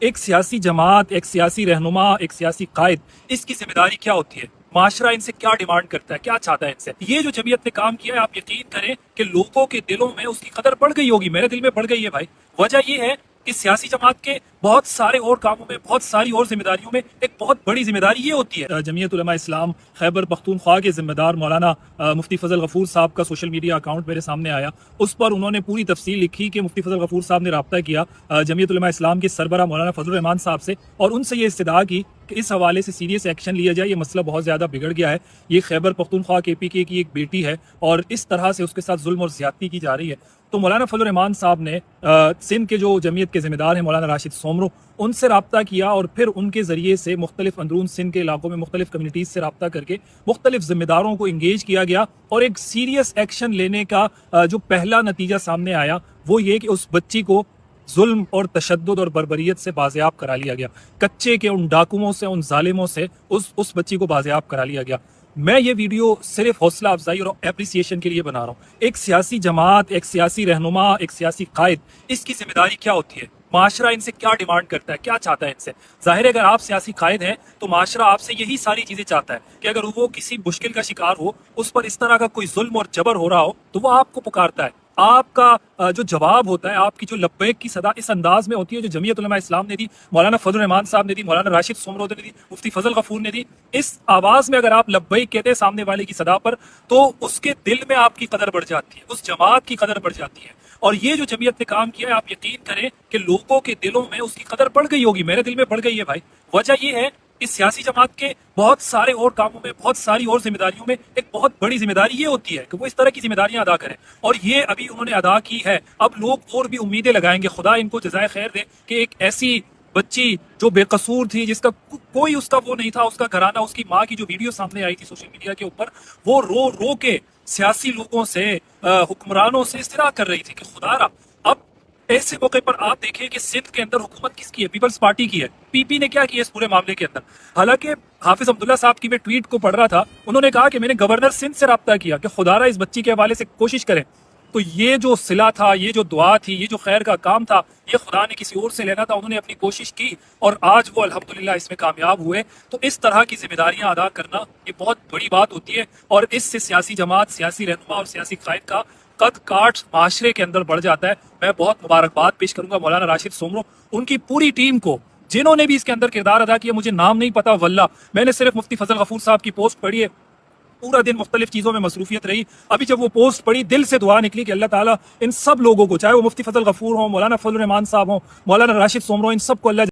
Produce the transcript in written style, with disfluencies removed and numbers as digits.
ایک سیاسی جماعت، ایک سیاسی رہنما، ایک سیاسی قائد، اس کی ذمہ داری کیا ہوتی ہے؟ معاشرہ ان سے کیا ڈیمانڈ کرتا ہے، کیا چاہتا ہے ان سے؟ یہ جو جمعیت نے کام کیا ہے، آپ یقین کریں کہ لوگوں کے دلوں میں اس کی قدر بڑھ گئی ہوگی، میرے دل میں بڑھ گئی ہے بھائی۔ وجہ یہ ہے کہ سیاسی جماعت کے بہت سارے اور کاموں میں، بہت ساری اور ذمہ داریوں میں ایک بہت بڑی ذمہ داری یہ ہوتی ہے۔ جمعیت علماء اسلام خیبر پختونخوا کے ذمہ دار مولانا مفتی فضل غفور صاحب کا سوشل میڈیا اکاؤنٹ میرے سامنے آیا، اس پر انہوں نے پوری تفصیل لکھی کہ مفتی فضل غفور صاحب نے رابطہ کیا جمعیت علماء اسلام کے سربراہ مولانا فضل الرحمان صاحب سے، اور ان سے یہ استدعا کی کہ اس حوالے سے سیریس ایکشن لیا جائے، یہ مسئلہ بہت زیادہ بگڑ گیا ہے، یہ خیبر پختونخوا کے پی کے کی ایک بیٹی ہے اور اس طرح سے اس کے ساتھ ظلم اور زیادتی کی جا رہی ہے۔ تو مولانا فضل الرحمان صاحب نے سندھ کے جو جمعیت کے ذمہ دار ہیں مولانا راشد سومرو، ان سے رابطہ کیا اور پھر ان کے ذریعے سے مختلف اندرون سندھ کے علاقوں میں مختلف کمیونٹیز سے رابطہ کر کے مختلف ذمہ داروں کو انگیج کیا گیا، اور ایک سیریس ایکشن لینے کا جو پہلا نتیجہ سامنے آیا وہ یہ کہ اس بچی کو ظلم اور تشدد اور بربریت سے بازیاب کرا لیا گیا، کچے کے ان ڈاکوؤں سے، ان ظالموں سے اس بچی کو بازیاب کرا لیا گیا۔ میں یہ ویڈیو صرف حوصلہ افزائی اور اپریسیشن کے لیے بنا رہا ہوں۔ ایک سیاسی جماعت، ایک سیاسی رہنما، ایک سیاسی قائد، اس کی ذمہ داری کیا ہوتی ہے؟ معاشرہ ان سے کیا ڈیمانڈ کرتا ہے، کیا چاہتا ہے ان سے؟ ظاہر ہے اگر آپ سیاسی قائد ہیں تو معاشرہ آپ سے یہی ساری چیزیں چاہتا ہے کہ اگر وہ کسی مشکل کا شکار ہو، اس پر اس طرح کا کوئی ظلم اور جبر ہو رہا ہو تو وہ آپ کو پکارتا ہے۔ آپ کا جو جواب ہوتا ہے، آپ کی جو لبیک کی صدا اس انداز میں ہوتی ہے جو جمعیت علماء اسلام نے دی، مولانا فضل الرحمان صاحب نے دی، مولانا راشد سومرو نے دی، مفتی فضل غفور نے دی۔ اس آواز میں اگر آپ لبیک کہتے ہیں سامنے والے کی صدا پر، تو اس کے دل میں آپ کی قدر بڑھ جاتی ہے، اس جماعت کی قدر بڑھ جاتی ہے۔ اور یہ جو جمعیت نے کام کیا ہے، آپ یقین کریں کہ لوگوں کے دلوں میں اس کی قدر بڑھ گئی ہوگی، میرے دل میں بڑھ گئی ہے بھائی۔ وجہ یہ ہے کہ سیاسی جماعت کے بہت سارے اور کاموں میں، بہت ساری اور ذمہ داریوں میں ایک بہت بڑی ذمہ داری یہ ہوتی ہے کہ وہ اس طرح کی ذمہ داریاں ادا کریں، اور یہ ابھی انہوں نے ادا کی ہے۔ اب لوگ اور بھی امیدیں لگائیں گے، خدا ان کو جزائے خیر دے کہ ایک ایسی بچی جو بے قصور تھی، جس کا کوئی اس کا وہ نہیں تھا، اس کا گھرانہ، اس کی ماں کی جو ویڈیو سامنے آئی تھی سوشل میڈیا کے اوپر، وہ رو رو کے سیاسی لوگوں سے، حکمرانوں سے استدعا کر رہی تھی کہ خدا را اب ایسے موقع پر آپ دیکھیں کہ سندھ کے اندر حکومت کس کی ہے؟ پیپلز پارٹی کی ہے۔ پی پی نے کیا کیا اس پورے معاملے کے اندر؟ حالانکہ حافظ عبداللہ صاحب کی میں ٹویٹ کو پڑھ رہا تھا، انہوں نے کہا کہ میں نے گورنر سندھ سے رابطہ کیا کہ خدا را اس بچی کے حوالے سے کوشش کریں۔ تو یہ جو صلہ تھا، یہ جو دعا تھی، یہ جو خیر کا کام تھا، یہ خدا نے کسی اور سے لینا تھا، انہوں نے اپنی کوشش کی اور آج وہ الحمدللہ اس میں کامیاب ہوئے۔ تو اس طرح کی ذمہ داریاں ادا کرنا یہ بہت بڑی بات ہوتی ہے، اور اس سے سیاسی جماعت، سیاسی رہنما اور سیاسی قائد کا قد کاٹ معاشرے کے اندر بڑھ جاتا ہے۔ میں بہت مبارکباد پیش کروں گا مولانا راشد سومرو، ان کی پوری ٹیم کو، جنہوں نے بھی اس کے اندر کردار ادا کیا۔ مجھے نام نہیں پتا واللہ، میں نے صرف مفتی فضل غفور صاحب کی پوسٹ پڑھی ہے، پورا دن مختلف چیزوں میں مصروفیت رہی۔ ابھی جب وہ پوسٹ پڑھی، دل سے دعا نکلی کہ اللہ تعالیٰ ان سب لوگوں کو، چاہے وہ مفتی فضل غفور ہوں، مولانا فضل الرحمان صاحب ہوں، مولانا راشد سومرو، ان سب کو اللہ